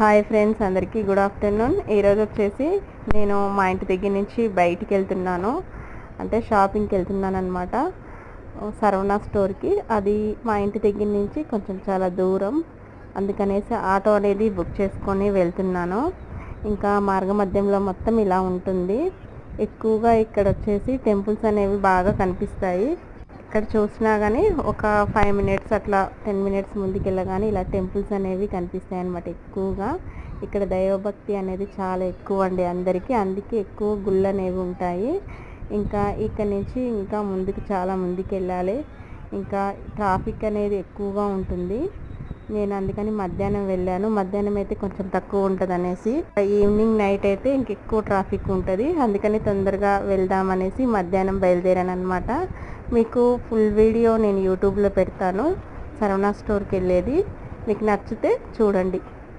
Hi friends, అందరికీ good afternoon. ఈరోజు వచ్చేసి నేను మా ఇంటి దగ్గర నుంచి బయటికి వెళ్తున్నాను, అంటే షాపింగ్కి వెళ్తున్నాను అనమాట. సరవణ స్టోర్కి. అది మా ఇంటి దగ్గర నుంచి కొంచెం చాలా దూరం, అందుకనేసి ఆటో అనేది బుక్ చేసుకొని వెళ్తున్నాను. ఇంకా మార్గ మధ్యంలో మొత్తం ఇలా ఉంటుంది. ఎక్కువగా ఇక్కడ వచ్చేసి టెంపుల్స్ అనేవి బాగా కనిపిస్తాయి. ఇక్కడ చూసినా కానీ ఒక 5 మినిట్స్ అట్లా 10 మినిట్స్ ముందుకు వెళ్ళగానే ఇలా టెంపుల్స్ అనేవి కనిపిస్తాయి అన్నమాట. ఎక్కువగా ఇక్కడ దైవభక్తి అనేది చాలా ఎక్కువ అండి అందరికీ, అందుకే ఎక్కువ గుళ్ళు అనేవి ఉంటాయి. ఇంకా ఇక్కడ నుంచి ఇంకా ముందుకు చాలా ముందుకు వెళ్ళాలి. ఇంకా ట్రాఫిక్ అనేది ఎక్కువగా ఉంటుంది. నేను అందుకని మధ్యాహ్నం వెళ్ళాను. మధ్యాహ్నం అయితే కొంచెం తక్కువ ఉంటుంది అనేసి, ఈవినింగ్ నైట్ అయితే ఇంకెక్కువ ట్రాఫిక్ ఉంటుంది. అందుకని తొందరగా వెళ్దామనేసి మధ్యాహ్నం బయలుదేరాను అనమాట. మీకు ఫుల్ వీడియో నేను యూట్యూబ్లో పెడతాను, సరవణ స్టోర్కి వెళ్ళేది. మీకు నచ్చితే చూడండి.